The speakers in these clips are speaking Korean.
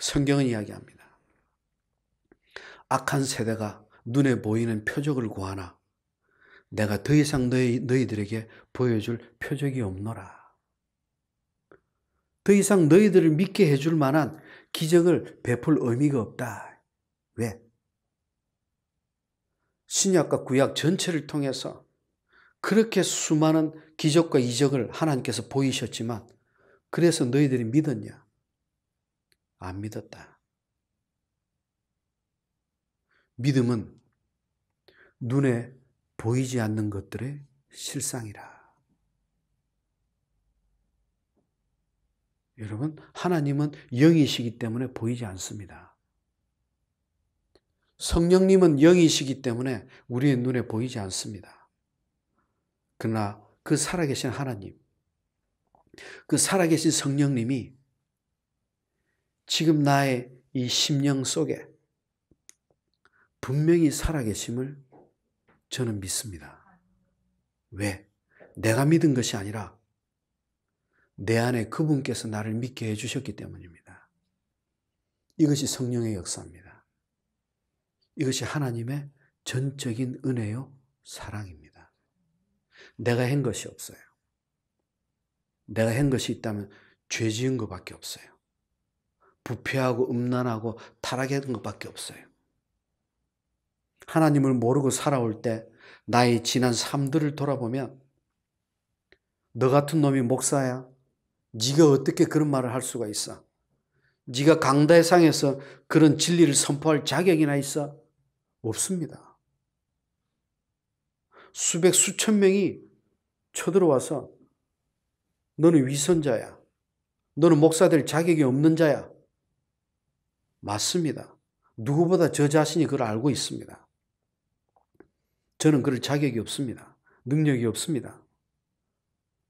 성경은 이야기합니다. 악한 세대가 눈에 보이는 표적을 구하나 내가 더 이상 너희들에게 보여줄 표적이 없노라. 더 이상 너희들을 믿게 해줄 만한 기적을 베풀 의미가 없다. 왜? 신약과 구약 전체를 통해서 그렇게 수많은 기적과 이적을 하나님께서 보이셨지만 그래서 너희들이 믿었냐? 안 믿었다. 믿음은 눈에 보이지 않는 것들의 실상이라. 여러분, 하나님은 영이시기 때문에 보이지 않습니다. 성령님은 영이시기 때문에 우리의 눈에 보이지 않습니다. 그러나 그 살아계신 하나님, 그 살아계신 성령님이 지금 나의 이 심령 속에 분명히 살아계심을 저는 믿습니다. 왜? 내가 믿은 것이 아니라 내 안에 그분께서 나를 믿게 해주셨기 때문입니다. 이것이 성령의 역사입니다. 이것이 하나님의 전적인 은혜요 사랑입니다. 내가 한 것이 없어요. 내가 한 것이 있다면 죄 지은 것밖에 없어요. 부패하고 음란하고 타락한 것밖에 없어요. 하나님을 모르고 살아올 때 나의 지난 삶들을 돌아보면 너 같은 놈이 목사야? 네가 어떻게 그런 말을 할 수가 있어? 네가 강대상에서 그런 진리를 선포할 자격이나 있어? 없습니다. 수백 수천 명이 쳐들어와서 너는 위선자야. 너는 목사 될 자격이 없는 자야. 맞습니다. 누구보다 저 자신이 그걸 알고 있습니다. 저는 그럴 자격이 없습니다. 능력이 없습니다.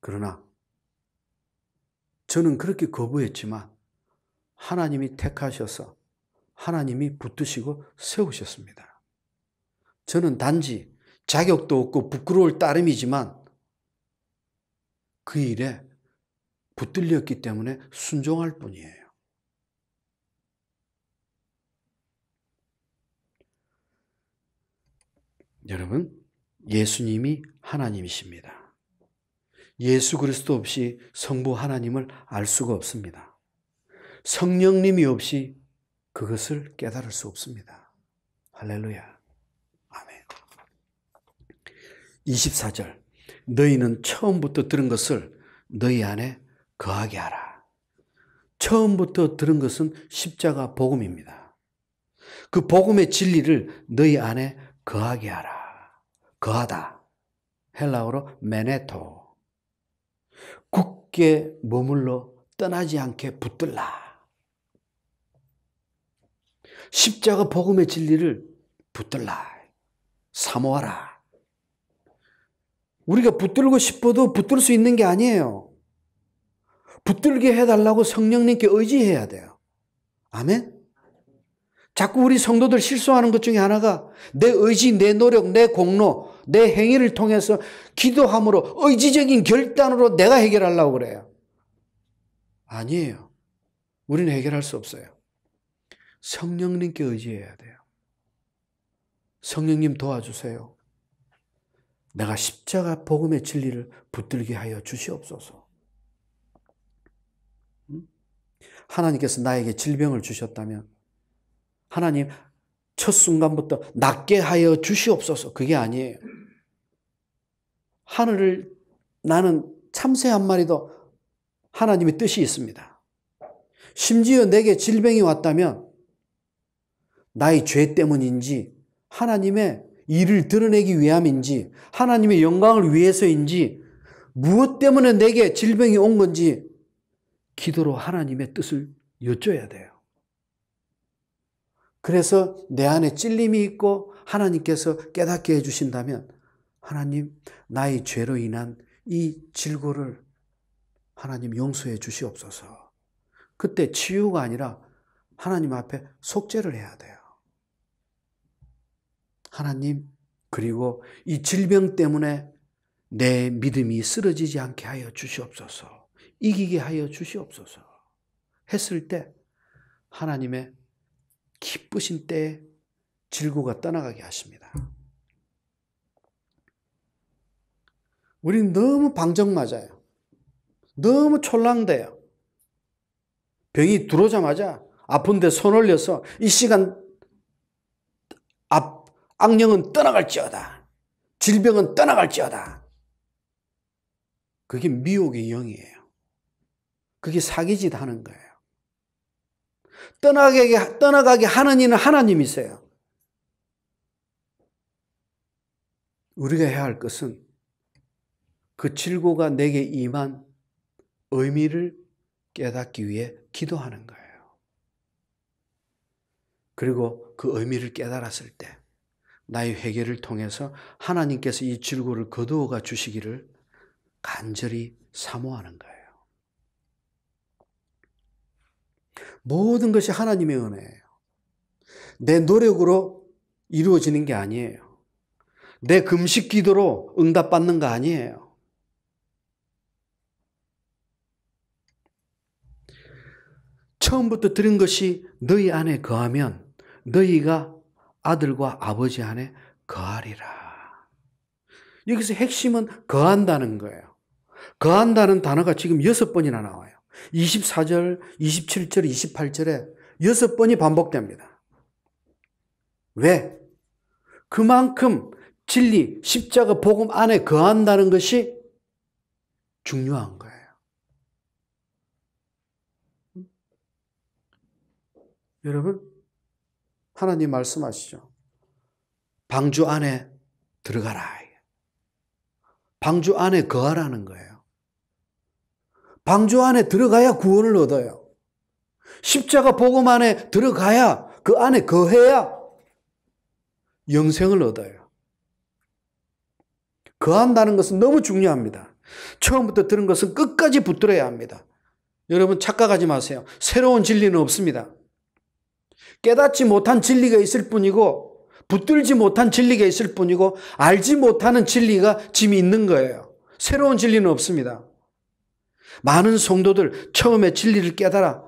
그러나 저는 그렇게 거부했지만 하나님이 택하셔서 하나님이 붙드시고 세우셨습니다. 저는 단지 자격도 없고 부끄러울 따름이지만 그 일에 붙들렸기 때문에 순종할 뿐이에요. 여러분, 예수님이 하나님이십니다. 예수 그리스도 없이 성부 하나님을 알 수가 없습니다. 성령님이 없이 그것을 깨달을 수 없습니다. 할렐루야. 아멘. 24절. 너희는 처음부터 들은 것을 너희 안에 거하게 하라. 처음부터 들은 것은 십자가 복음입니다. 그 복음의 진리를 너희 안에 거하게 하라. 거하다. 헬라어로 메네토. 굳게 머물러 떠나지 않게 붙들라. 십자가 복음의 진리를 붙들라. 사모하라. 우리가 붙들고 싶어도 붙들 수 있는 게 아니에요. 붙들게 해달라고 성령님께 의지해야 돼요. 아멘? 자꾸 우리 성도들 실수하는 것 중에 하나가 내 의지, 내 노력, 내 공로, 내 행위를 통해서 기도함으로 의지적인 결단으로 내가 해결하려고 그래요. 아니에요. 우리는 해결할 수 없어요. 성령님께 의지해야 돼요. 성령님 도와주세요. 내가 십자가 복음의 진리를 붙들게 하여 주시옵소서. 하나님께서 나에게 질병을 주셨다면 하나님 첫 순간부터 낫게 하여 주시옵소서. 그게 아니에요. 하늘을 나는 참새 한 마리도 하나님의 뜻이 있습니다. 심지어 내게 질병이 왔다면 나의 죄 때문인지 하나님의 일을 드러내기 위함인지 하나님의 영광을 위해서인지 무엇 때문에 내게 질병이 온 건지 기도로 하나님의 뜻을 여쭤야 돼요. 그래서 내 안에 찔림이 있고 하나님께서 깨닫게 해주신다면 하나님 나의 죄로 인한 이 질고를 하나님 용서해 주시옵소서. 그때 치유가 아니라 하나님 앞에 속죄를 해야 돼요. 하나님, 그리고 이 질병 때문에 내 믿음이 쓰러지지 않게 하여 주시옵소서. 이기게 하여 주시옵소서. 했을 때 하나님의 기쁘신 때에 질고가 떠나가게 하십니다. 우리는 너무 방정 맞아요. 너무 촐랑대요. 병이 들어오자마자 아픈데 손 올려서 이 시간 악령은 떠나갈지어다. 질병은 떠나갈지어다. 그게 미혹의 영이에요. 그게 사기짓 하는 거예요. 떠나가게 하는 이는 하나님이세요. 우리가 해야 할 것은 그 질고가 내게 임한 의미를 깨닫기 위해 기도하는 거예요. 그리고 그 의미를 깨달았을 때 나의 회개를 통해서 하나님께서 이 질고를 거두어가 주시기를 간절히 사모하는 거예요. 모든 것이 하나님의 은혜예요. 내 노력으로 이루어지는 게 아니에요. 내 금식 기도로 응답받는 거 아니에요. 처음부터 들은 것이 너희 안에 거하면 너희가 아들과 아버지 안에 거하리라. 여기서 핵심은 거한다는 거예요. 거한다는 단어가 지금 6번이나 나와요. 24절, 27절, 28절에 6번이 반복됩니다. 왜? 그만큼 진리, 십자가 복음 안에 거한다는 것이 중요한 거예요. 여러분, 하나님 말씀하시죠. 방주 안에 들어가라. 방주 안에 거하라는 거예요. 방주 안에 들어가야 구원을 얻어요. 십자가 복음 안에 들어가야, 그 안에 거해야 영생을 얻어요. 거한다는 것은 너무 중요합니다. 처음부터 들은 것은 끝까지 붙들어야 합니다. 여러분 착각하지 마세요. 새로운 진리는 없습니다. 깨닫지 못한 진리가 있을 뿐이고 붙들지 못한 진리가 있을 뿐이고 알지 못하는 진리가 지금 있는 거예요. 새로운 진리는 없습니다. 많은 성도들 처음에 진리를 깨달아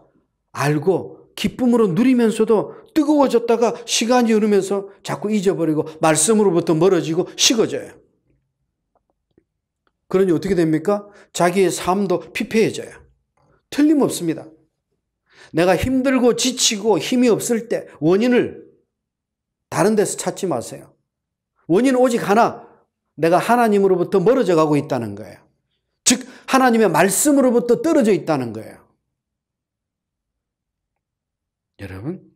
알고 기쁨으로 누리면서도 뜨거워졌다가 시간이 흐르면서 자꾸 잊어버리고 말씀으로부터 멀어지고 식어져요. 그러니 어떻게 됩니까? 자기의 삶도 피폐해져요. 틀림없습니다. 내가 힘들고 지치고 힘이 없을 때 원인을 다른 데서 찾지 마세요. 원인은 오직 하나, 내가 하나님으로부터 멀어져 가고 있다는 거예요. 즉 하나님의 말씀으로부터 떨어져 있다는 거예요. 여러분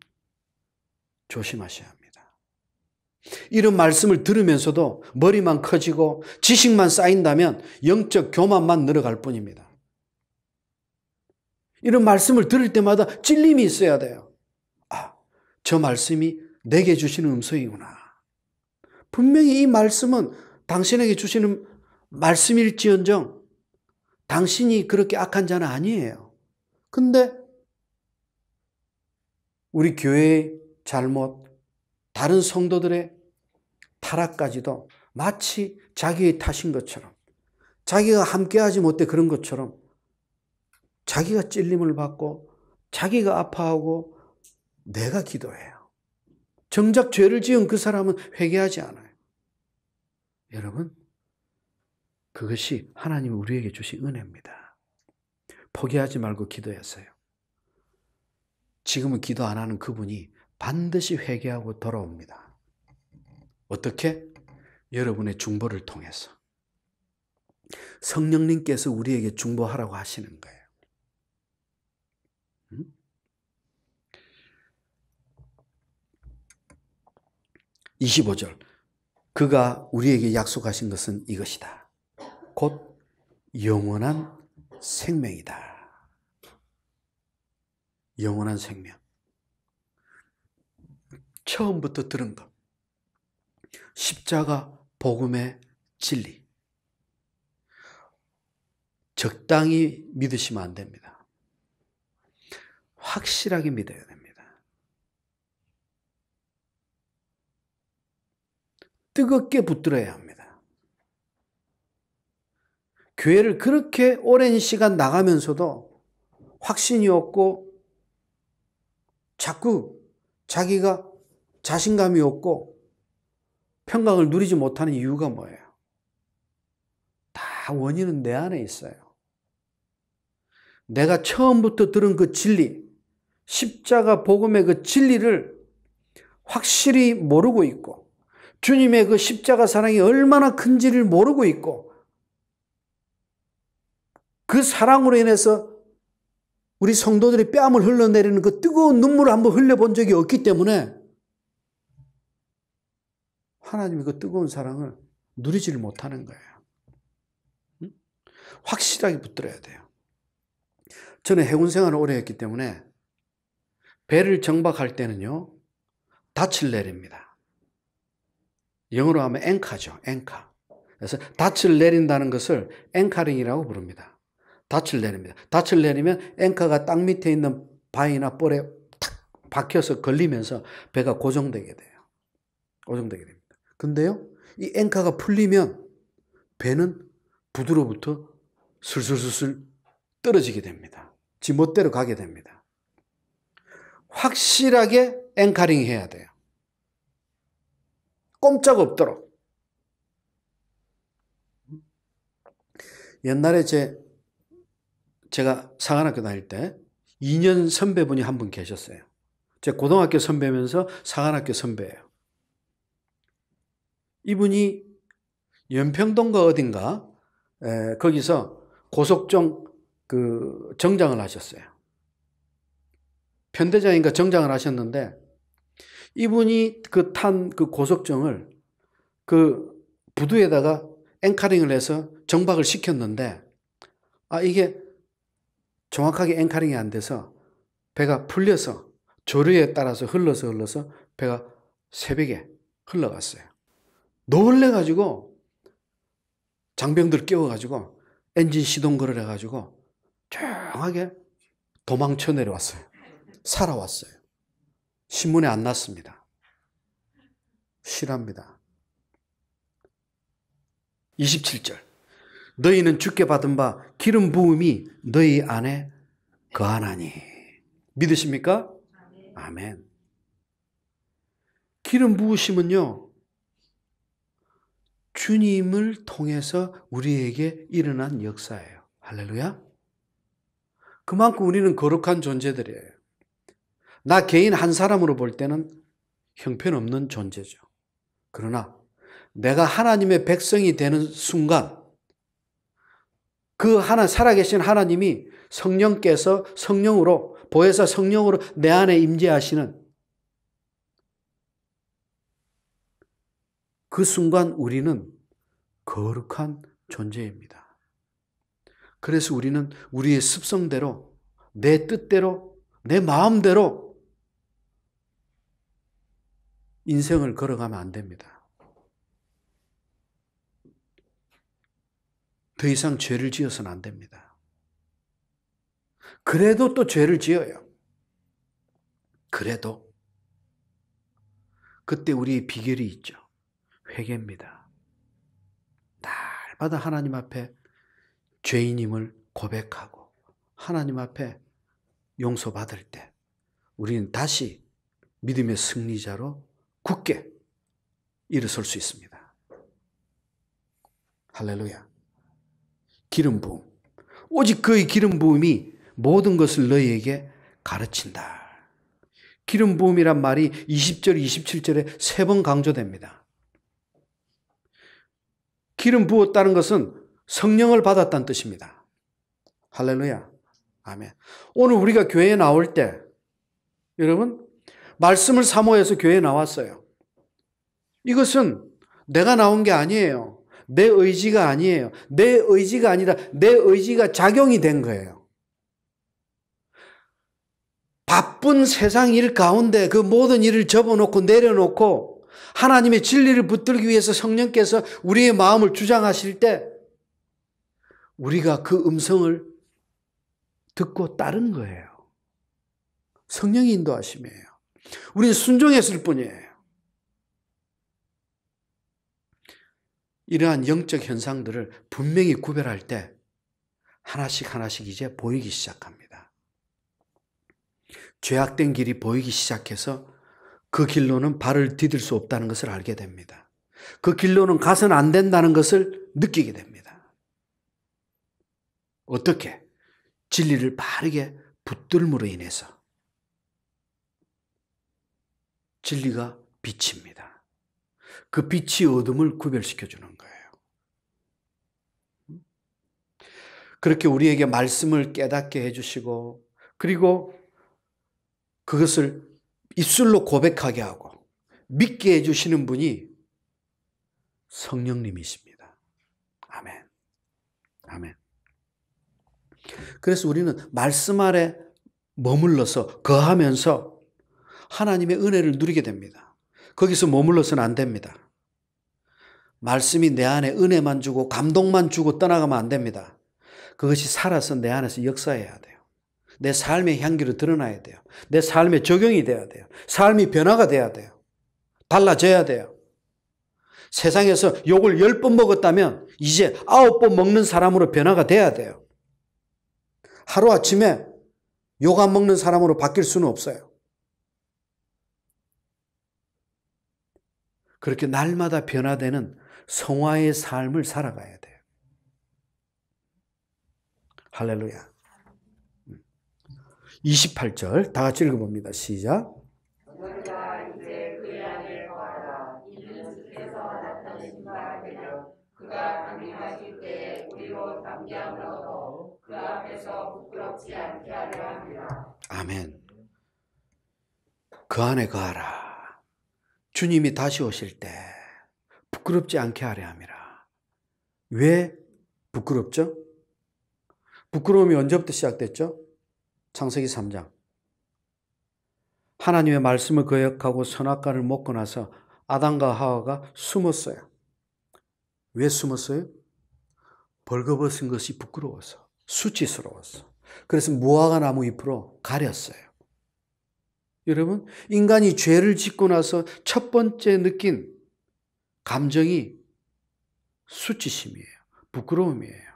조심하셔야 합니다. 이런 말씀을 들으면서도 머리만 커지고 지식만 쌓인다면 영적 교만만 늘어갈 뿐입니다. 이런 말씀을 들을 때마다 찔림이 있어야 돼요. 아, 저 말씀이 내게 주시는 음성이구나. 분명히 이 말씀은 당신에게 주시는 말씀일지언정 당신이 그렇게 악한 자는 아니에요. 근데 우리 교회의 잘못, 다른 성도들의 타락까지도 마치 자기의 탓인 것처럼, 자기가 함께하지 못해 그런 것처럼 자기가 찔림을 받고 자기가 아파하고 내가 기도해요. 정작 죄를 지은 그 사람은 회개하지 않아요. 여러분, 그것이 하나님이 우리에게 주신 은혜입니다. 포기하지 말고 기도했어요. 지금은 기도 안 하는 그분이 반드시 회개하고 돌아옵니다. 어떻게? 여러분의 중보를 통해서. 성령님께서 우리에게 중보하라고 하시는 거예요. 25절. 그가 우리에게 약속하신 것은 이것이다. 곧 영원한 생명이다. 영원한 생명. 처음부터 들은 것. 십자가 복음의 진리. 적당히 믿으시면 안 됩니다. 확실하게 믿어야 됩니다. 뜨겁게 붙들어야 합니다. 교회를 그렇게 오랜 시간 나가면서도 확신이 없고 자꾸 자기가 자신감이 없고 평강을 누리지 못하는 이유가 뭐예요? 다 원인은 내 안에 있어요. 내가 처음부터 들은 그 진리, 십자가 복음의 그 진리를 확실히 모르고 있고, 주님의 그 십자가 사랑이 얼마나 큰지를 모르고 있고, 그 사랑으로 인해서 우리 성도들이 뺨을 흘러내리는 그 뜨거운 눈물을 한번 흘려본 적이 없기 때문에 하나님의 그 뜨거운 사랑을 누리지를 못하는 거예요. 확실하게 붙들어야 돼요. 저는 해군 생활을 오래 했기 때문에 배를 정박할 때는요, 닻을 내립니다. 영어로 하면 앵카죠, 앵카. 그래서 닻을 내린다는 것을 앵카링이라고 부릅니다. 닻을 내립니다. 닻을 내리면 앵카가 땅 밑에 있는 바위나 뻘에 탁 박혀서 걸리면서 배가 고정되게 돼요. 고정되게 됩니다. 근데요, 이 앵카가 풀리면 배는 부두로부터 슬슬슬슬 떨어지게 됩니다. 지 멋대로 가게 됩니다. 확실하게 앵카링 해야 돼요. 꼼짝 없도록. 옛날에 제가 상한학교 다닐 때 2년 선배분이 한 분 계셨어요. 제 고등학교 선배면서 상한학교 선배예요. 이분이 연평동가 어딘가 거기서 고속정 정장을 하셨어요. 편대장인가 정장을 하셨는데 이분이 탄 그 고속정을 그 부두에다가 앵카링을 해서 정박을 시켰는데 이게 정확하게 앵카링이 안 돼서 배가 풀려서 조류에 따라서 흘러서 배가 새벽에 흘러갔어요. 놀래가지고 장병들 깨워가지고 엔진 시동 걸어가지고 조용하게 도망쳐 내려왔어요. 살아왔어요. 신문에 안 났습니다. 실합니다. 27절. 너희는 주께 받은 바 기름 부음이 너희 안에 거하나니. 믿으십니까? 아멘. 기름 부으심은요, 주님을 통해서 우리에게 일어난 역사예요. 할렐루야. 그만큼 우리는 거룩한 존재들이에요. 나 개인 한 사람으로 볼 때는 형편없는 존재죠. 그러나 내가 하나님의 백성이 되는 순간 그 살아계신 하나님이 성령께서 성령으로 보혜사 성령으로 내 안에 임재하시는 그 순간 우리는 거룩한 존재입니다. 그래서 우리는 우리의 습성대로 내 뜻대로 내 마음대로 인생을 걸어가면 안 됩니다. 더 이상 죄를 지어서는 안 됩니다. 그래도 또 죄를 지어요. 그래도 그때 우리의 비결이 있죠. 회개입니다. 날마다 하나님 앞에 죄인임을 고백하고 하나님 앞에 용서받을 때 우리는 다시 믿음의 승리자로 굳게 일어설 수 있습니다. 할렐루야. 기름 부음. 오직 그의 기름 부음이 모든 것을 너희에게 가르친다. 기름 부음이란 말이 20절, 27절에 3번 강조됩니다. 기름 부었다는 것은 성령을 받았다는 뜻입니다. 할렐루야. 아멘. 오늘 우리가 교회에 나올 때 여러분 말씀을 사모해서 교회에 나왔어요. 이것은 내가 나온 게 아니에요. 내 의지가 아니에요. 내 의지가 아니라 내 의지가 작용이 된 거예요. 바쁜 세상 일 가운데 그 모든 일을 접어놓고 내려놓고 하나님의 진리를 붙들기 위해서 성령께서 우리의 마음을 주장하실 때 우리가 그 음성을 듣고 따른 거예요. 성령이 인도하심이에요. 우리는 순종했을 뿐이에요. 이러한 영적 현상들을 분명히 구별할 때 하나씩 이제 보이기 시작합니다. 죄악된 길이 보이기 시작해서 그 길로는 발을 디딜 수 없다는 것을 알게 됩니다. 그 길로는 가서는 안 된다는 것을 느끼게 됩니다. 어떻게? 진리를 바르게 붙들므로 인해서. 진리가 빛입니다. 그 빛이 어둠을 구별시켜 주는 거예요. 그렇게 우리에게 말씀을 깨닫게 해주시고, 그리고 그것을 입술로 고백하게 하고 믿게 해주시는 분이 성령님이십니다. 아멘. 아멘. 그래서 우리는 말씀 아래 머물러서 거하면서 하나님의 은혜를 누리게 됩니다. 거기서 머물러서는 안 됩니다. 말씀이 내 안에 은혜만 주고 감동만 주고 떠나가면 안 됩니다. 그것이 살아서 내 안에서 역사해야 돼요. 내 삶의 향기로 드러나야 돼요. 내 삶에 적용이 돼야 돼요. 삶이 변화가 돼야 돼요. 달라져야 돼요. 세상에서 욕을 10번 먹었다면 이제 9번 먹는 사람으로 변화가 돼야 돼요. 하루아침에 욕 안 먹는 사람으로 바뀔 수는 없어요. 그렇게 날마다 변화되는 성화의 삶을 살아가야 돼요. 할렐루야. 28절 다 같이 읽어봅니다. 시작. 너희가 이제 그의 안에 거하라. 이는 주께서 나타내신 바 되면 그가 강림하실 때에 우리로 담대함을 얻어 그 앞에서 부끄럽지 않게 하려 합니다. 아멘. 그 안에 거하라. 주님이 다시 오실 때 부끄럽지 않게 하려 함이라. 왜 부끄럽죠? 부끄러움이 언제부터 시작됐죠? 창세기 3장. 하나님의 말씀을 거역하고 선악과를 먹고 나서 아담과 하와가 숨었어요. 왜 숨었어요? 벌거벗은 것이 부끄러워서, 수치스러워서. 그래서 무화과 나무 잎으로 가렸어요. 여러분, 인간이 죄를 짓고 나서 첫 번째 느낀 감정이 수치심이에요. 부끄러움이에요.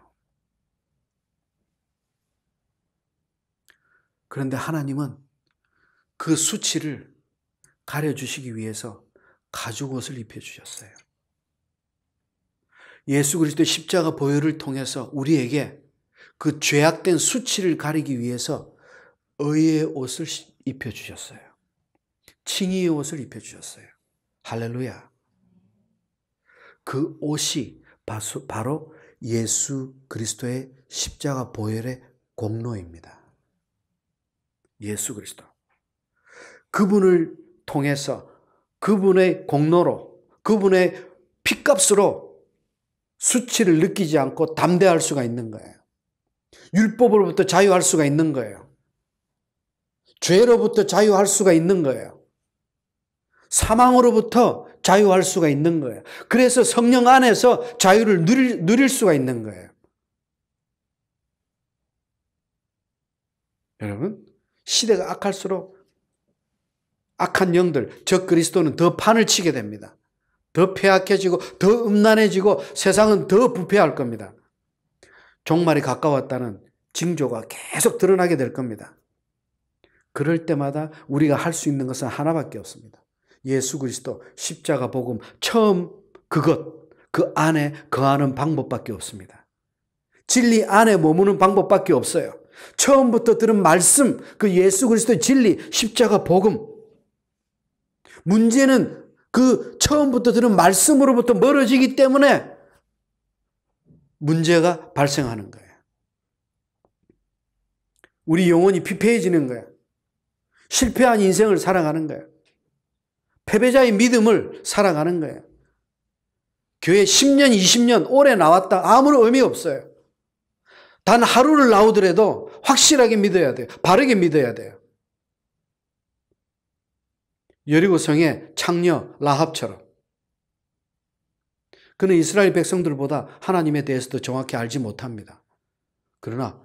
그런데 하나님은 그 수치를 가려주시기 위해서 가죽옷을 입혀주셨어요. 예수 그리스도의 십자가 보혈을 통해서 우리에게 그 죄악된 수치를 가리기 위해서 의의 옷을 입혀주셨어요. 칭의의 옷을 입혀주셨어요. 할렐루야. 그 옷이 바로 예수 그리스도의 십자가 보혈의 공로입니다. 예수 그리스도. 그분을 통해서 그분의 공로로 그분의 핏값으로 수치를 느끼지 않고 담대할 수가 있는 거예요. 율법으로부터 자유할 수가 있는 거예요. 죄로부터 자유할 수가 있는 거예요. 사망으로부터 자유할 수가 있는 거예요. 그래서 성령 안에서 자유를 누릴 수가 있는 거예요. 여러분, 시대가 악할수록 악한 영들, 적 그리스도는 더 판을 치게 됩니다. 더 폐악해지고 더 음란해지고 세상은 더 부패할 겁니다. 종말이 가까웠다는 징조가 계속 드러나게 될 겁니다. 그럴 때마다 우리가 할 수 있는 것은 하나밖에 없습니다. 예수 그리스도 십자가 복음 처음 그 안에 거하는 방법밖에 없습니다. 진리 안에 머무는 방법밖에 없어요. 처음부터 들은 말씀, 그 예수 그리스도의 진리, 십자가 복음. 문제는 그 처음부터 들은 말씀으로부터 멀어지기 때문에 문제가 발생하는 거예요. 우리 영혼이 피폐해지는 거예요. 실패한 인생을 살아가는 거예요. 패배자의 믿음을 살아가는 거예요. 교회 10년, 20년 오래 나왔다 아무런 의미 없어요. 단 하루를 나오더라도 확실하게 믿어야 돼요. 바르게 믿어야 돼요. 여리고성의 창녀 라합처럼. 그는 이스라엘 백성들보다 하나님에 대해서도 정확히 알지 못합니다. 그러나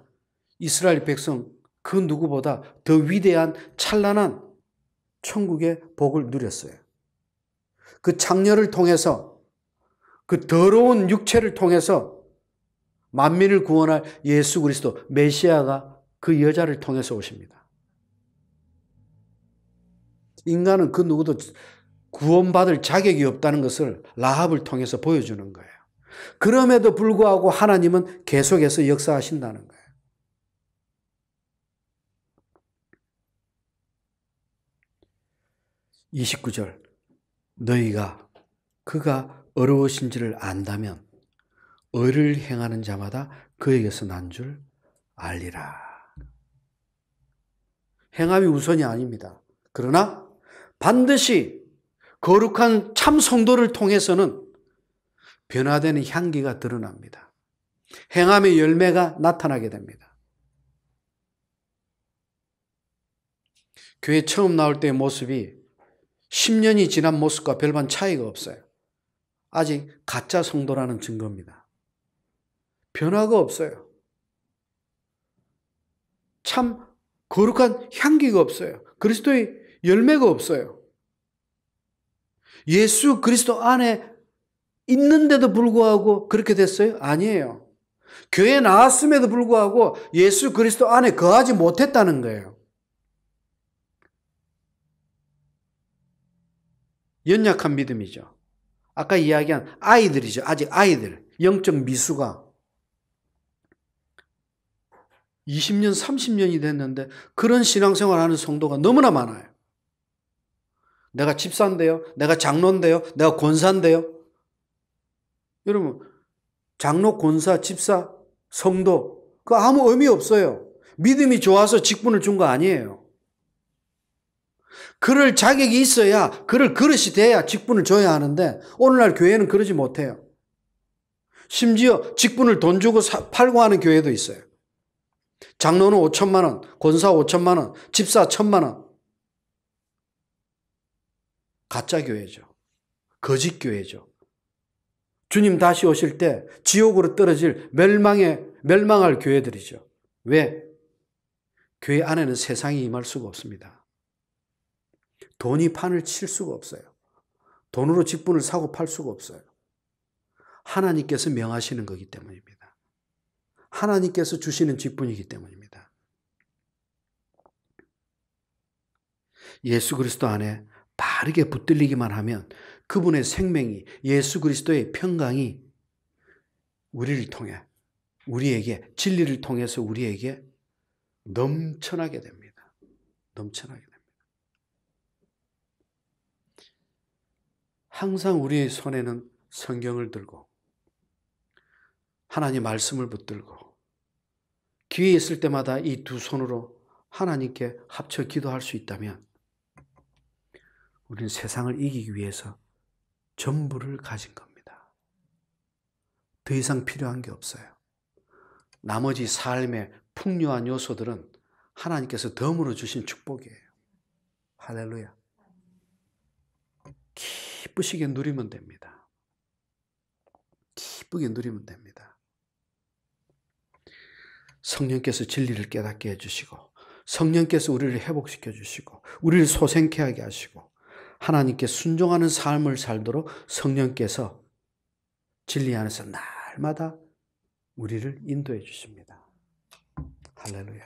이스라엘 백성 그 누구보다 더 위대한 찬란한 천국의 복을 누렸어요. 그 창녀를 통해서, 그 더러운 육체를 통해서 만민을 구원할 예수 그리스도 메시아가 그 여자를 통해서 오십니다. 인간은 그 누구도 구원받을 자격이 없다는 것을 라합을 통해서 보여주는 거예요. 그럼에도 불구하고 하나님은 계속해서 역사하신다는 거예요. (29절) 너희가 그가 어려우신지를 안다면 의를 행하는 자마다 그에게서 난 줄 알리라. 행함이 우선이 아닙니다. 그러나 반드시 거룩한 참 성도를 통해서는 변화되는 향기가 드러납니다. 행함의 열매가 나타나게 됩니다. 교회 처음 나올 때의 모습이 10년이 지난 모습과 별반 차이가 없어요. 아직 가짜 성도라는 증거입니다. 변화가 없어요. 참 거룩한 향기가 없어요. 그리스도의 열매가 없어요. 예수 그리스도 안에 있는데도 불구하고 그렇게 됐어요? 아니에요. 교회에 나왔음에도 불구하고 예수 그리스도 안에 거하지 못했다는 거예요. 연약한 믿음이죠. 아까 이야기한 아이들이죠. 아직 아이들. 영적 미수가 20년, 30년이 됐는데 그런 신앙생활 하는 성도가 너무나 많아요. 내가 집사인데요. 내가 장로인데요. 내가 권사인데요. 여러분, 장로, 권사, 집사, 성도 그거 아무 의미 없어요. 믿음이 좋아서 직분을 준 거 아니에요. 그럴 자격이 있어야, 그럴 그릇이 돼야 직분을 줘야 하는데 오늘날 교회는 그러지 못해요. 심지어 직분을 돈 주고 팔고 하는 교회도 있어요. 장로는 5천만 원, 권사 5천만 원, 집사 1,000만 원. 가짜 교회죠. 거짓 교회죠. 주님 다시 오실 때 지옥으로 떨어질 멸망할 교회들이죠. 왜? 교회 안에는 세상이 임할 수가 없습니다. 돈이 판을 칠 수가 없어요. 돈으로 직분을 사고 팔 수가 없어요. 하나님께서 명하시는 거기 때문입니다. 하나님께서 주시는 직분이기 때문입니다. 예수 그리스도 안에 바르게 붙들리기만 하면 그분의 생명이, 예수 그리스도의 평강이 우리를 통해, 우리에게, 진리를 통해서 우리에게 넘쳐나게 됩니다. 넘쳐나게 됩니다. 항상 우리의 손에는 성경을 들고 하나님 말씀을 붙들고 기회 있을 때마다 이 두 손으로 하나님께 합쳐 기도할 수 있다면 우리는 세상을 이기기 위해서 전부를 가진 겁니다. 더 이상 필요한 게 없어요. 나머지 삶의 풍요한 요소들은 하나님께서 덤으로 주신 축복이에요. 할렐루야. 기쁘시게 누리면 됩니다. 기쁘게 누리면 됩니다. 성령께서 진리를 깨닫게 해주시고 성령께서 우리를 회복시켜 주시고 우리를 소생케 하게 하시고 하나님께 순종하는 삶을 살도록 성령께서 진리 안에서 날마다 우리를 인도해 주십니다. 할렐루야.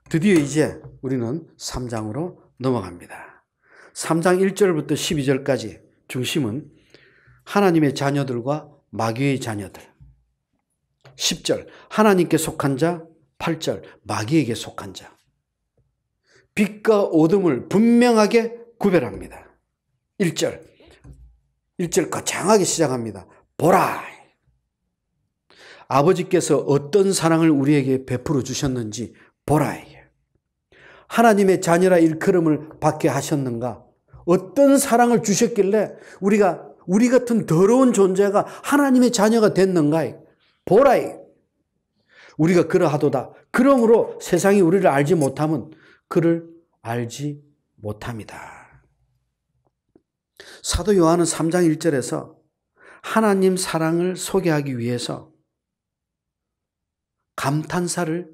드디어 이제 우리는 3장으로 넘어갑니다. 3장 1절부터 12절까지 중심은 하나님의 자녀들과 마귀의 자녀들. 10절 하나님께 속한 자, 8절 마귀에게 속한 자. 빛과 어둠을 분명하게 구별합니다. 1절 거창하게 시작합니다. 보라! 아버지께서 어떤 사랑을 우리에게 베풀어 주셨는지 보라! 하나님의 자녀라 일컬음을 받게 하셨는가? 어떤 사랑을 주셨길래 우리 같은 더러운 존재가 하나님의 자녀가 됐는가? 보라! 우리가 그러하도다. 그러므로 세상이 우리를 알지 못하면 그를 알지 못합니다. 사도 요한은 3장 1절에서 하나님 사랑을 소개하기 위해서 감탄사를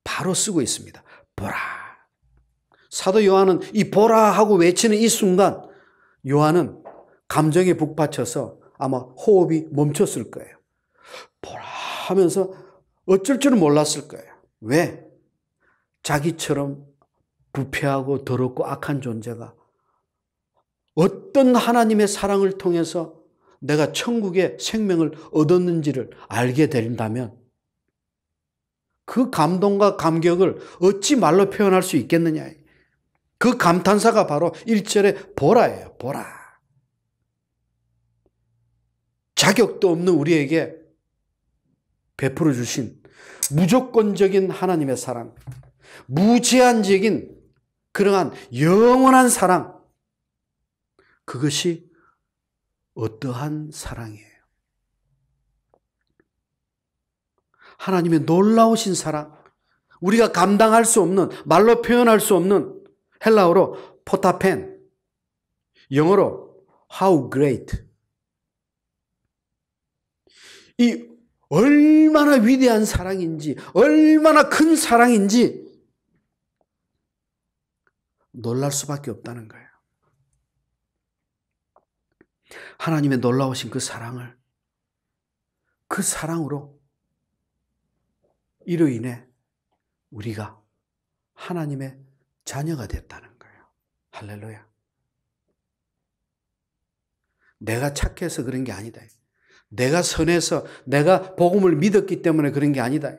바로 쓰고 있습니다. 보라. 사도 요한은 이 보라 하고 외치는 이 순간 요한은 감정에 북받쳐서 아마 호흡이 멈췄을 거예요. 보라 하면서 어쩔 줄은 몰랐을 거예요. 왜? 자기처럼 부패하고 더럽고 악한 존재가 어떤 하나님의 사랑을 통해서 내가 천국의 생명을 얻었는지를 알게 된다면 그 감동과 감격을 어찌 말로 표현할 수 있겠느냐. 그 감탄사가 바로 1절의 보라예요. 보라. 자격도 없는 우리에게 베풀어 주신 무조건적인 하나님의 사랑, 무제한적인 그러한 영원한 사랑, 그것이 어떠한 사랑이에요? 하나님의 놀라우신 사랑, 우리가 감당할 수 없는, 말로 표현할 수 없는, 헬라어로 포타펜, 영어로 how great. 이 얼마나 위대한 사랑인지, 얼마나 큰 사랑인지 놀랄 수밖에 없다는 거예요. 하나님의 놀라우신 그 사랑을, 그 사랑으로 이로 인해 우리가 하나님의 자녀가 됐다는 거예요. 할렐루야. 내가 착해서 그런 게 아니다. 내가 선해서 내가 복음을 믿었기 때문에 그런 게 아니다.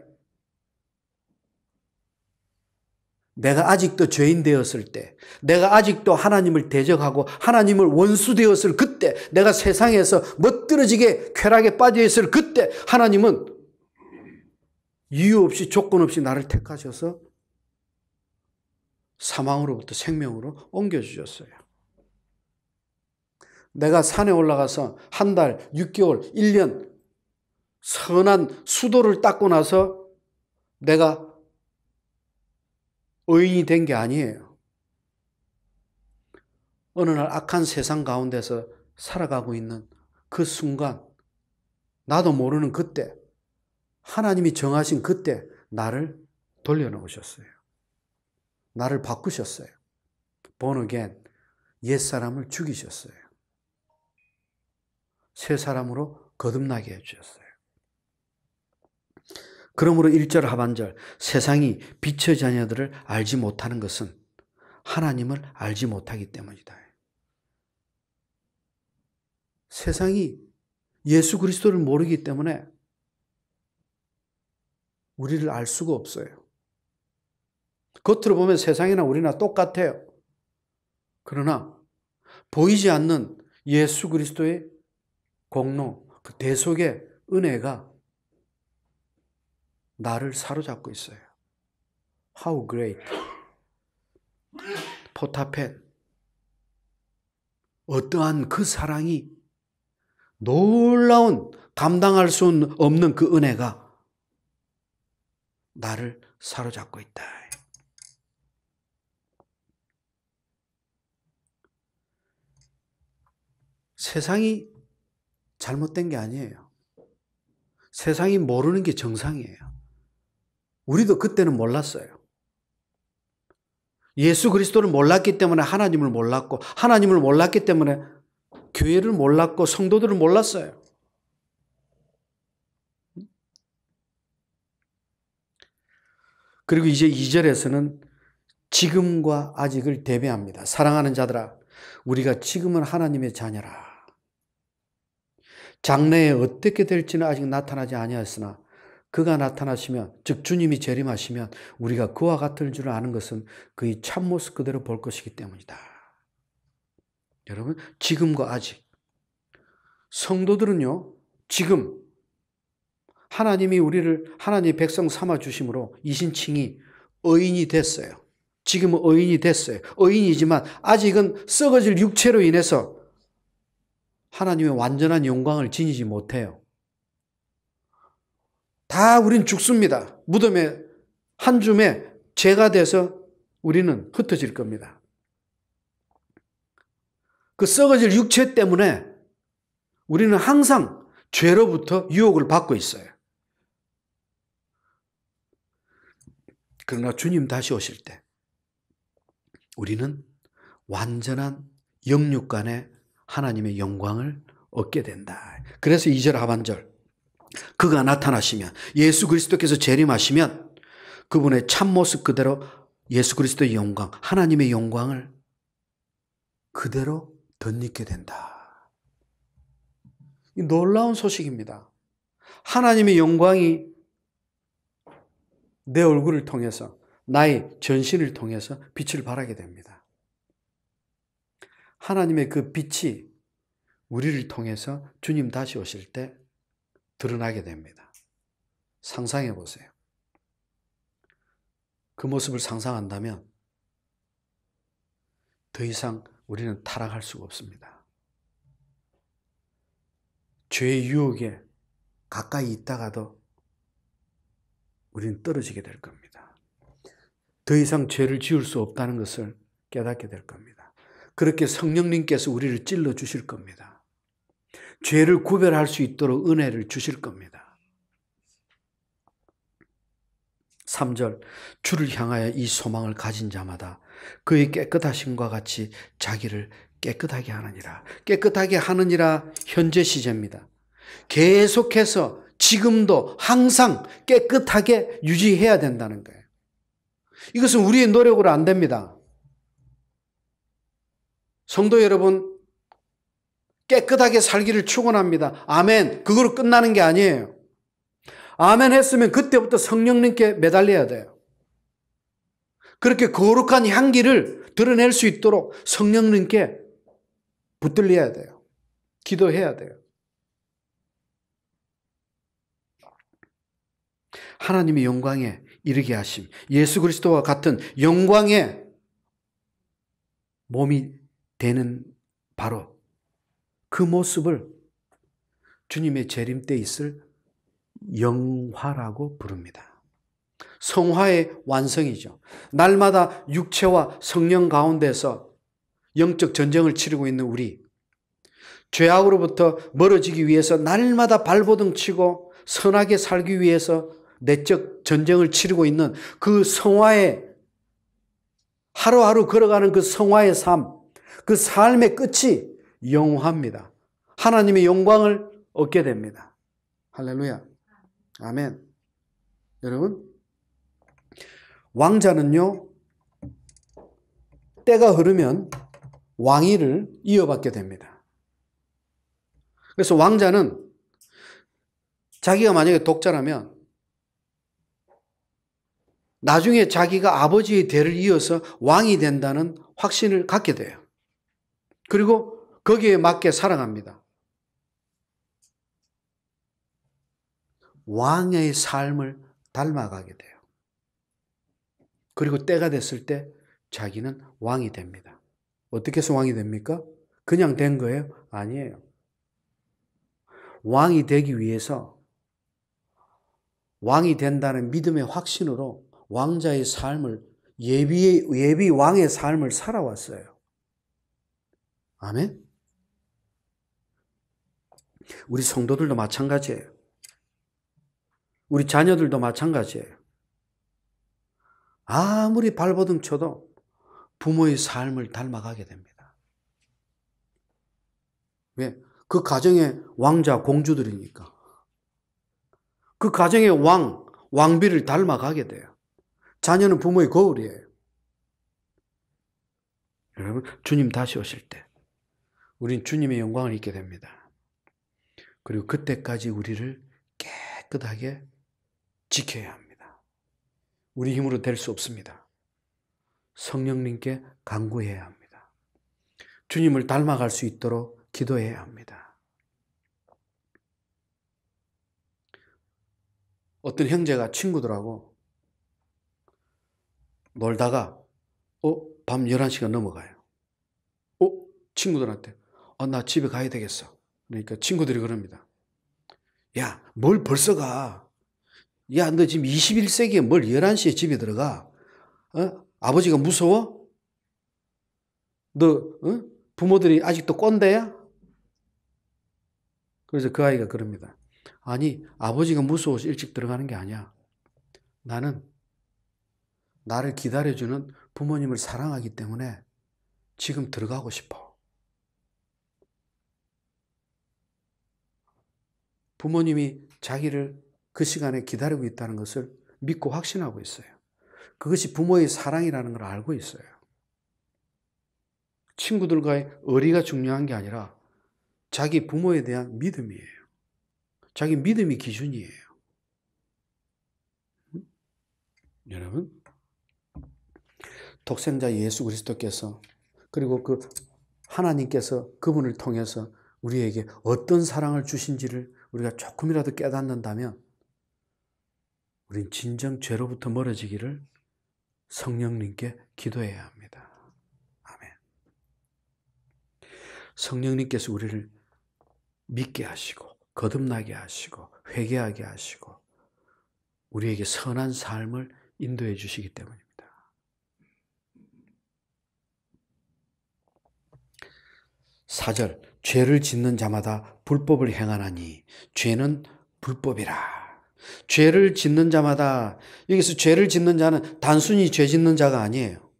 내가 아직도 죄인 되었을 때, 내가 아직도 하나님을 대적하고 하나님을 원수 되었을 그때, 내가 세상에서 멋들어지게 쾌락에 빠져 있을 그때 하나님은 이유 없이 조건 없이 나를 택하셔서 사망으로부터 생명으로 옮겨주셨어요. 내가 산에 올라가서 한 달, 6개월, 1년 선한 수도를 닦고 나서 내가 의인이 된 게 아니에요. 어느 날 악한 세상 가운데서 살아가고 있는 그 순간, 나도 모르는 그때, 하나님이 정하신 그때 나를 돌려놓으셨어요. 나를 바꾸셨어요. born again, 옛사람을 죽이셨어요. 새 사람으로 거듭나게 해주셨어요. 그러므로 1절 하반절, 세상이 빛의 자녀들을 알지 못하는 것은 하나님을 알지 못하기 때문이다. 세상이 예수 그리스도를 모르기 때문에 우리를 알 수가 없어요. 겉으로 보면 세상이나 우리나 똑같아요. 그러나 보이지 않는 예수 그리스도의 공로, 그 대속의 은혜가 나를 사로잡고 있어요. How great. 포타펜. 어떠한 그 사랑이, 놀라운 감당할 수 없는 그 은혜가 나를 사로잡고 있다. 세상이 잘못된 게 아니에요. 세상이 모르는 게 정상이에요. 우리도 그때는 몰랐어요. 예수 그리스도를 몰랐기 때문에 하나님을 몰랐고, 하나님을 몰랐기 때문에 교회를 몰랐고, 성도들을 몰랐어요. 그리고 이제 2절에서는 지금과 아직을 대비합니다. 사랑하는 자들아, 우리가 지금은 하나님의 자녀라. 장래에 어떻게 될지는 아직 나타나지 아니하였으나 그가 나타나시면, 즉 주님이 재림하시면 우리가 그와 같을 줄 아는 것은 그의 참모습 그대로 볼 것이기 때문이다. 여러분, 지금과 아직. 성도들은요, 지금 하나님이 우리를 하나님의 백성 삼아 주심으로 이신칭이 의인이 됐어요. 지금은 의인이 됐어요. 의인이지만 아직은 썩어질 육체로 인해서 하나님의 완전한 영광을 지니지 못해요. 다 우린 죽습니다. 무덤에 한 줌에 죄가 돼서 우리는 흩어질 겁니다. 그 썩어질 육체 때문에 우리는 항상 죄로부터 유혹을 받고 있어요. 그러나 주님 다시 오실 때 우리는 완전한 영육간의 하나님의 영광을 얻게 된다. 그래서 2절 하반절, 그가 나타나시면, 예수 그리스도께서 재림하시면 그분의 참모습 그대로 예수 그리스도의 영광, 하나님의 영광을 그대로 덧입게 된다. 이 놀라운 소식입니다. 하나님의 영광이 내 얼굴을 통해서, 나의 전신을 통해서 빛을 발하게 됩니다. 하나님의 그 빛이 우리를 통해서 주님 다시 오실 때 드러나게 됩니다. 상상해 보세요. 그 모습을 상상한다면 더 이상 우리는 타락할 수가 없습니다. 죄의 유혹에 가까이 있다가도 우리는 떨어지게 될 겁니다. 더 이상 죄를 지을 수 없다는 것을 깨닫게 될 겁니다. 그렇게 성령님께서 우리를 찔러 주실 겁니다. 죄를 구별할 수 있도록 은혜를 주실 겁니다. 3절, 주를 향하여 이 소망을 가진 자마다 그의 깨끗하심과 같이 자기를 깨끗하게 하느니라. 깨끗하게 하느니라 현재 시제입니다. 계속해서 지금도 항상 깨끗하게 유지해야 된다는 거예요. 이것은 우리의 노력으로 안 됩니다. 성도 여러분, 깨끗하게 살기를 축원합니다. 아멘. 그거로 끝나는 게 아니에요. 아멘 했으면 그때부터 성령님께 매달려야 돼요. 그렇게 거룩한 향기를 드러낼 수 있도록 성령님께 붙들려야 돼요. 기도해야 돼요. 하나님의 영광에 이르게 하심, 예수 그리스도와 같은 영광의 몸이 되는 바로 그 모습을 주님의 재림 때 있을 영화라고 부릅니다. 성화의 완성이죠. 날마다 육체와 성령 가운데서 영적 전쟁을 치르고 있는 우리, 죄악으로부터 멀어지기 위해서 날마다 발버둥 치고 선하게 살기 위해서 내적 전쟁을 치르고 있는 그 성화의, 하루하루 걸어가는 그 성화의 삶, 그 삶의 끝이 영화입니다. 하나님의 영광을 얻게 됩니다. 할렐루야. 아멘. 여러분, 왕자는요, 때가 흐르면 왕위를 이어받게 됩니다. 그래서 왕자는 자기가 만약에 독자라면 나중에 자기가 아버지의 대를 이어서 왕이 된다는 확신을 갖게 돼요. 그리고 거기에 맞게 살아갑니다. 왕의 삶을 닮아가게 돼요. 그리고 때가 됐을 때 자기는 왕이 됩니다. 어떻게 해서 왕이 됩니까? 그냥 된 거예요? 아니에요. 왕이 되기 위해서 왕이 된다는 믿음의 확신으로 왕자의 삶을, 예비 왕의 삶을 살아왔어요. 아멘? 우리 성도들도 마찬가지예요. 우리 자녀들도 마찬가지예요. 아무리 발버둥 쳐도 부모의 삶을 닮아가게 됩니다. 왜? 그 가정의 왕자, 공주들이니까. 그 가정의 왕비를 닮아가게 돼요. 자녀는 부모의 거울이에요. 여러분, 주님 다시 오실 때 우린 주님의 영광을 입게 됩니다. 그리고 그때까지 우리를 깨끗하게 지켜야 합니다. 우리 힘으로 될 수 없습니다. 성령님께 간구해야 합니다. 주님을 닮아갈 수 있도록 기도해야 합니다. 어떤 형제가 친구들하고 놀다가 밤 11시가 넘어가요. 친구들한테 나 집에 가야 되겠어. 그러니까 친구들이 그럽니다. 야, 뭘 벌써 가? 야, 너 지금 21세기에 뭘 11시에 집에 들어가? 아버지가 무서워? 너 부모들이 아직도 꼰대야? 그래서 그 아이가 그럽니다. 아니, 아버지가 무서워서 일찍 들어가는 게 아니야. 나는 나를 기다려주는 부모님을 사랑하기 때문에 지금 들어가고 싶어. 부모님이 자기를 그 시간에 기다리고 있다는 것을 믿고 확신하고 있어요. 그것이 부모의 사랑이라는 걸 알고 있어요. 친구들과의 의리가 중요한 게 아니라 자기 부모에 대한 믿음이에요. 자기 믿음이 기준이에요. 여러분, 독생자 예수 그리스도께서 그리고 그 하나님께서 그분을 통해서 우리에게 어떤 사랑을 주신지를 우리가 조금이라도 깨닫는다면 우린 진정 죄로부터 멀어지기를 성령님께 기도해야 합니다. 아멘. 성령님께서 우리를 믿게 하시고 거듭나게 하시고 회개하게 하시고 우리에게 선한 삶을 인도해 주시기 때문입니다. 4절, 죄를 짓는 자마다 불법을 행하나니 죄는 불법이라. 죄를 짓는 자마다, 여기서 죄를 짓는 자는 단순히 죄 짓는 자가 아니에요.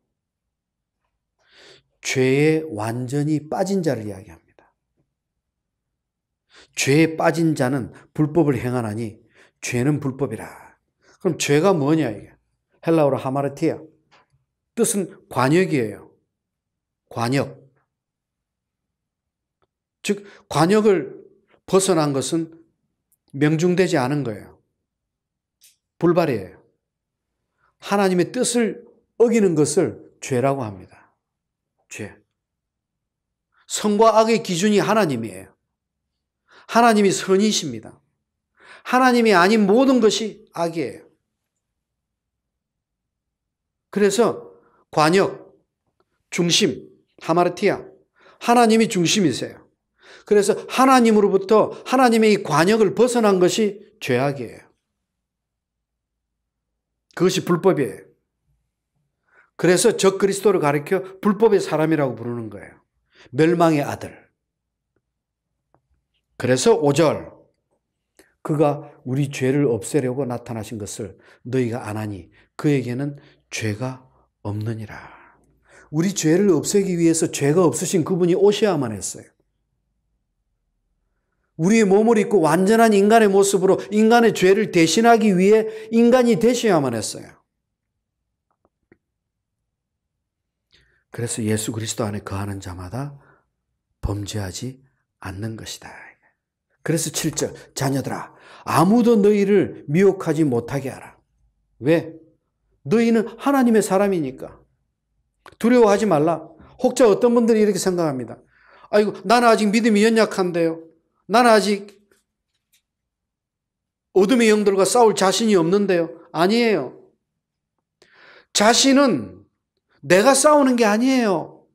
죄에 완전히 빠진 자를 이야기합니다. 죄에 빠진 자는 불법을 행하나니 죄는 불법이라. 그럼 죄가 뭐냐 이게? 헬라어로 하마르티아. 뜻은 관역이에요. 관역. 즉 관역을 벗어난 것은 명중되지 않은 거예요. 불발이에요. 하나님의 뜻을 어기는 것을 죄라고 합니다. 죄. 선과 악의 기준이 하나님이에요. 하나님이 선이십니다. 하나님이 아닌 모든 것이 악이에요. 그래서 관역, 중심, 하마르티아, 하나님이 중심이세요. 그래서 하나님으로부터 하나님의 이 관역을 벗어난 것이 죄악이에요. 그것이 불법이에요. 그래서 적그리스도를 가리켜 불법의 사람이라고 부르는 거예요. 멸망의 아들. 그래서 5절, 그가 우리 죄를 없애려고 나타나신 것을 너희가 아나니 그에게는 죄가 없느니라. 우리 죄를 없애기 위해서 죄가 없으신 그분이 오셔야만 했어요. 우리의 몸을 입고 완전한 인간의 모습으로 인간의 죄를 대신하기 위해 인간이 되셔야만 했어요. 그래서 예수 그리스도 안에 거하는 자마다 범죄하지 않는 것이다. 그래서 7절, 자녀들아 아무도 너희를 미혹하지 못하게 하라. 왜? 너희는 하나님의 사람이니까. 두려워하지 말라. 혹자 어떤 분들이 이렇게 생각합니다. 아이고, 나는 아직 믿음이 연약한데요. 나는 아직 어둠의 영들과 싸울 자신이 없는데요. 아니에요. 자신은 내가 싸우는 게 아니에요.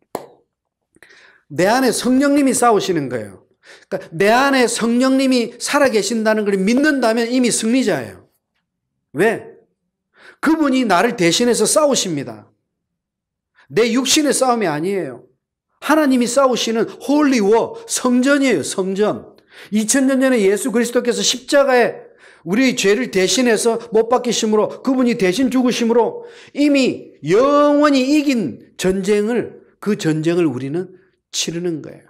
내 안에 성령님이 싸우시는 거예요. 그러니까 내 안에 성령님이 살아계신다는 걸 믿는다면 이미 승리자예요. 왜? 그분이 나를 대신해서 싸우십니다. 내 육신의 싸움이 아니에요. 하나님이 싸우시는 홀리워, 성전이에요. 성전. 2000년 전에 예수 그리스도께서 십자가에 우리의 죄를 대신해서 못 박히심으로 그분이 대신 죽으심으로 이미 영원히 이긴 전쟁을, 그 전쟁을 우리는 치르는 거예요.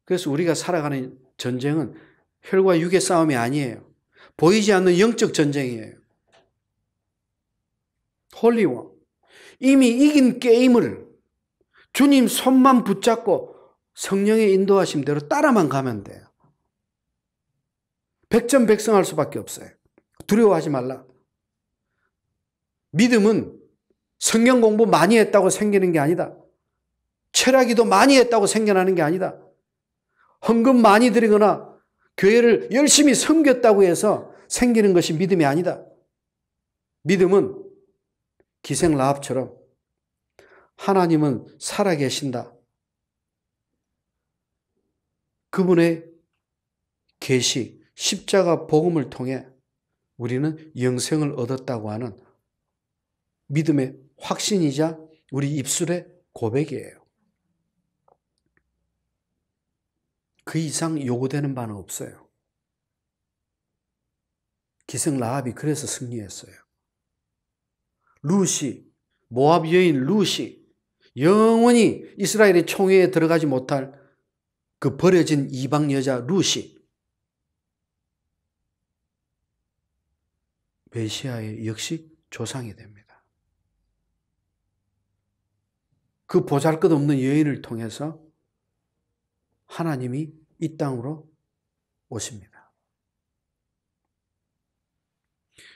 그래서 우리가 살아가는 전쟁은 혈과 육의 싸움이 아니에요. 보이지 않는 영적 전쟁이에요. 홀리워. 이미 이긴 게임을 주님 손만 붙잡고 성령의 인도하심대로 따라만 가면 돼요. 백전백승할 수밖에 없어요. 두려워하지 말라. 믿음은 성경 공부 많이 했다고 생기는 게 아니다. 철학기도 많이 했다고 생겨나는 게 아니다. 헌금 많이 드리거나 교회를 열심히 섬겼다고 해서 생기는 것이 믿음이 아니다. 믿음은 기생 라합처럼 하나님은 살아계신다. 그분의 계시, 십자가 복음을 통해 우리는 영생을 얻었다고 하는 믿음의 확신이자 우리 입술의 고백이에요. 그 이상 요구되는 바는 없어요. 기생 라합이 그래서 승리했어요. 룻이, 모압 여인 룻이 영원히 이스라엘의 총회에 들어가지 못할 그 버려진 이방 여자 룻이 메시아의 역시 조상이 됩니다. 그 보잘것없는 여인을 통해서 하나님이 이 땅으로 오십니다.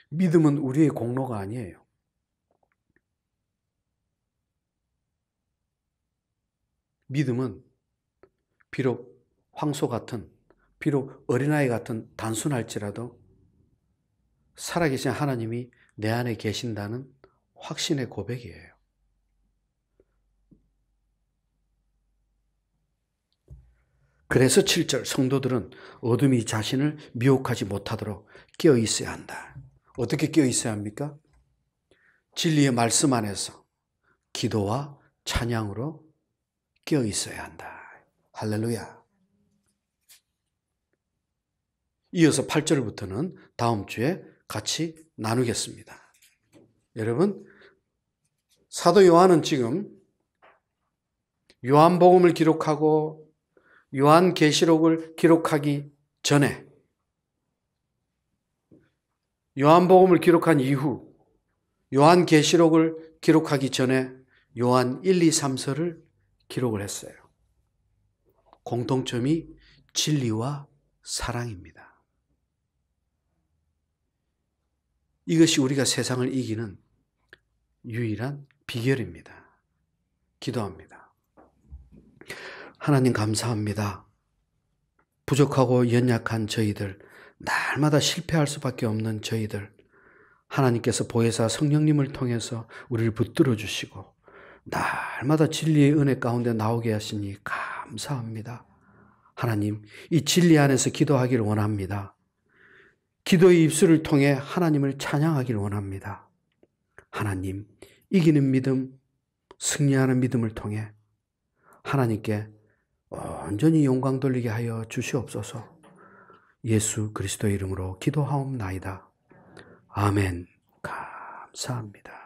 믿음은 우리의 공로가 아니에요. 믿음은 비록 황소 같은, 비록 어린아이 같은 단순할지라도 살아계신 하나님이 내 안에 계신다는 확신의 고백이에요. 그래서 7절 성도들은 어둠이 자신을 미혹하지 못하도록 깨어 있어야 한다. 어떻게 깨어 있어야 합니까? 진리의 말씀 안에서 기도와 찬양으로 깨어 있어야 한다. 할렐루야. 이어서 8절부터는 다음 주에 같이 나누겠습니다. 여러분, 사도 요한은 지금 요한복음을 기록하고 요한계시록을 기록하기 전에, 요한복음을 기록한 이후, 요한계시록을 기록하기 전에 요한 1, 2, 3서를 기록을 했어요. 공통점이 진리와 사랑입니다. 이것이 우리가 세상을 이기는 유일한 비결입니다. 기도합니다. 하나님 감사합니다. 부족하고 연약한 저희들, 날마다 실패할 수밖에 없는 저희들, 하나님께서 보혜사 성령님을 통해서 우리를 붙들어 주시고 날마다 진리의 은혜 가운데 나오게 하시니 감사합니다. 하나님, 이 진리 안에서 기도하기를 원합니다. 기도의 입술을 통해 하나님을 찬양하기를 원합니다. 하나님, 이기는 믿음, 승리하는 믿음을 통해 하나님께 온전히 영광 돌리게 하여 주시옵소서. 예수 그리스도의 이름으로 기도하옵나이다. 아멘. 감사합니다.